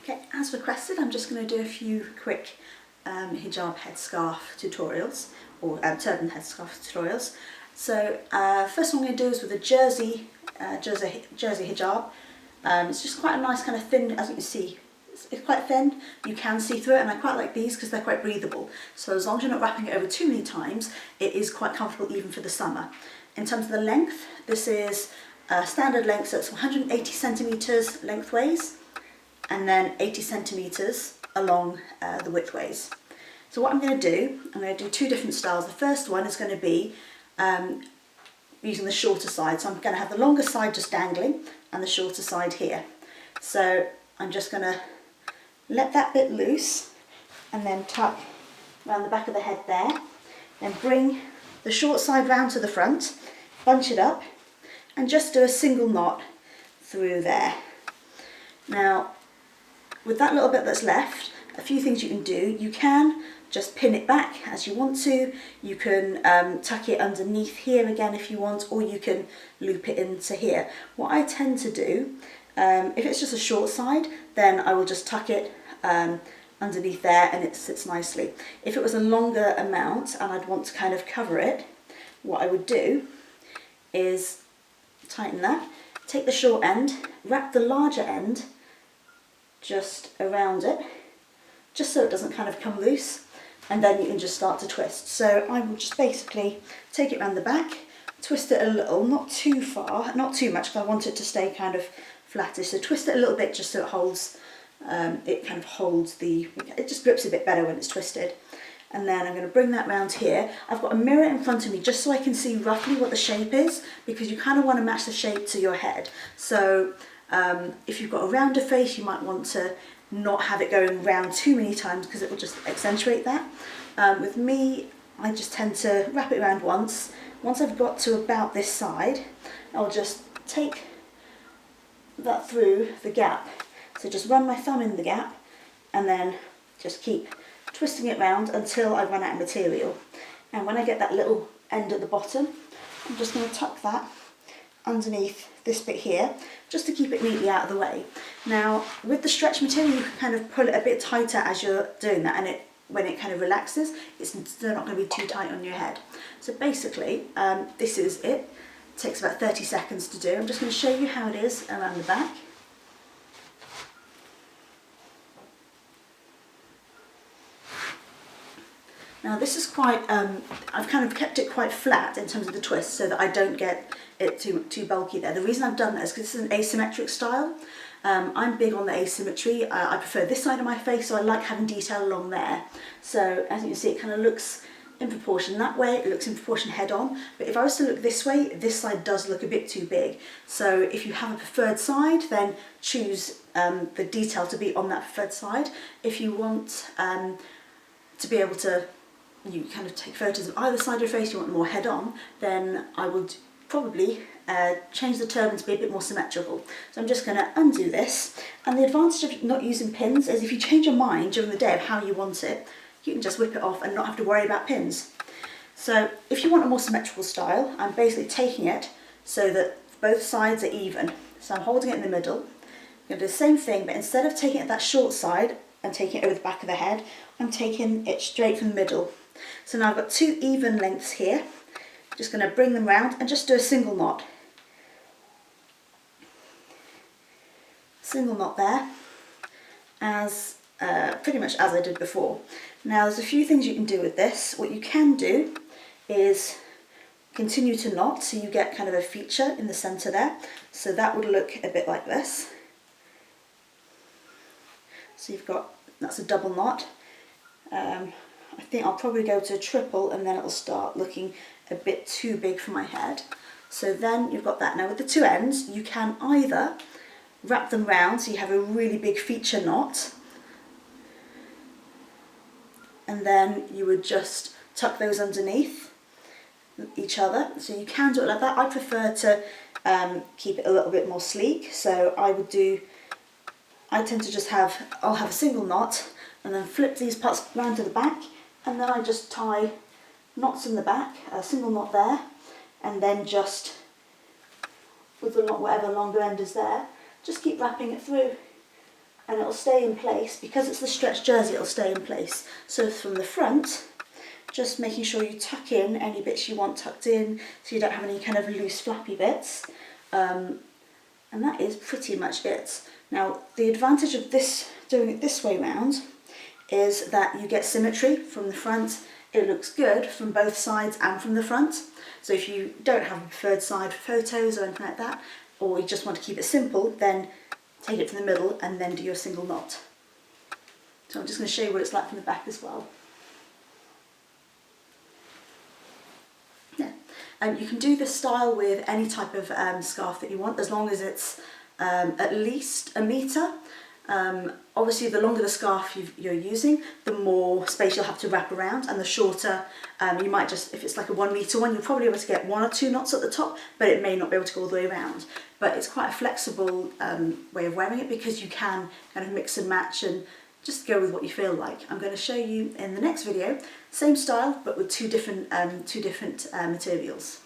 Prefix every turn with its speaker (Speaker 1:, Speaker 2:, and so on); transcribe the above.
Speaker 1: Okay, as requested, I'm just going to do a few quick hijab headscarf tutorials, or turban headscarf tutorials. So first one I'm going to do is with a jersey hijab. It's just quite a nice kind of thin, as you can see, it's quite thin, you can see through it, and I quite like these because they're quite breathable. So as long as you're not wrapping it over too many times, it is quite comfortable even for the summer. In terms of the length, this is standard length, so it's 180 centimetres lengthways, and then 80 centimetres along the widthways. So what I'm going to do two different styles. The first one is going to be using the shorter side. So I'm going to have the longer side just dangling and the shorter side here. So I'm just going to let that bit loose and then tuck around the back of the head there. Then bring the short side round to the front, bunch it up, and just do a single knot through there. Now, with that little bit that's left, a few things you can do. You can just pin it back as you want to. You can tuck it underneath here again if you want, or you can loop it into here. What I tend to do, if it's just a short side, then I will just tuck it underneath there and it sits nicely. If it was a longer amount and I'd want to kind of cover it, what I would do is tighten that, take the short end, wrap the larger end just around it, just so it doesn't kind of come loose, and then you can just start to twist. So I will just basically take it around the back, twist it a little, not too far, not too much, because I want it to stay kind of flattish. So twist it a little bit just so it holds, it just grips a bit better when it's twisted. And then I'm going to bring that round here. I've got a mirror in front of me just so I can see roughly what the shape is, because you kind of want to match the shape to your head. So if you've got a rounder face, you might want to not have it going round too many times because it will just accentuate that. With me, I just tend to wrap it around once. Once I've got to about this side, I'll just take that through the gap. So just run my thumb in the gap and then just keep twisting it round until I run out of material. And when I get that little end at the bottom, I'm just going to tuck that underneath this bit here, just to keep it neatly out of the way. Now, with the stretch material, you can kind of pull it a bit tighter as you're doing that, and when it kind of relaxes, it's still not going to be too tight on your head. So basically, this is it. It takes about 30 seconds to do. I'm just going to show you how it is around the back. Now this is quite, I've kind of kept it quite flat in terms of the twist so that I don't get it too bulky there. The reason I've done that is because this is an asymmetric style. I'm big on the asymmetry. I prefer this side of my face, so I like having detail along there. So as you can see, it kind of looks in proportion that way, it looks in proportion head on. But if I was to look this way, this side does look a bit too big. So if you have a preferred side, then choose the detail to be on that preferred side. If you want to be able to you kind of take photos of either side of your face, you want more head on, then I would probably change the turban to be a bit more symmetrical. So I'm just going to undo this, and the advantage of not using pins is if you change your mind during the day of how you want it, you can just whip it off and not have to worry about pins. So if you want a more symmetrical style, I'm basically taking it so that both sides are even. So I'm holding it in the middle. I'm going to do the same thing, but instead of taking it that short side and taking it over the back of the head, I'm taking it straight from the middle. So now I've got two even lengths here. Just going to bring them round and just do a single knot. Single knot there, as pretty much as I did before. Now there's a few things you can do with this. What you can do is continue to knot so you get kind of a feature in the centre there. So that would look a bit like this. So you've got, that's a double knot. I think I'll probably go to a triple and then it'll start looking a bit too big for my head. So then you've got that. Now with the two ends, you can either wrap them round so you have a really big feature knot, and then you would just tuck those underneath each other. So you can do it like that. I prefer to keep it a little bit more sleek. So I tend to just I'll have a single knot and then flip these parts round to the back, and then I just tie knots in the back, a single knot there, and then just with the whatever longer end is there, just keep wrapping it through and it'll stay in place. Because it's the stretch jersey, it'll stay in place. So from the front, just making sure you tuck in any bits you want tucked in so you don't have any kind of loose flappy bits. And that is pretty much it. Now the advantage of this, doing it this way round, is that you get symmetry from the front. It looks good from both sides and from the front. So if you don't have a preferred side for photos or anything like that, or you just want to keep it simple, then take it from the middle and then do your single knot. So I'm just going to show you what it's like from the back as well. Yeah. You can do this style with any type of scarf that you want, as long as it's at least a metre. Obviously the longer the scarf you're using, the more space you'll have to wrap around, and the shorter you might just, if it's like a 1 metre one, you'll probably be able to get 1 or 2 knots at the top, but it may not be able to go all the way around. But it's quite a flexible way of wearing it, because you can kind of mix and match and just go with what you feel like. I'm going to show you in the next video, same style but with two different materials.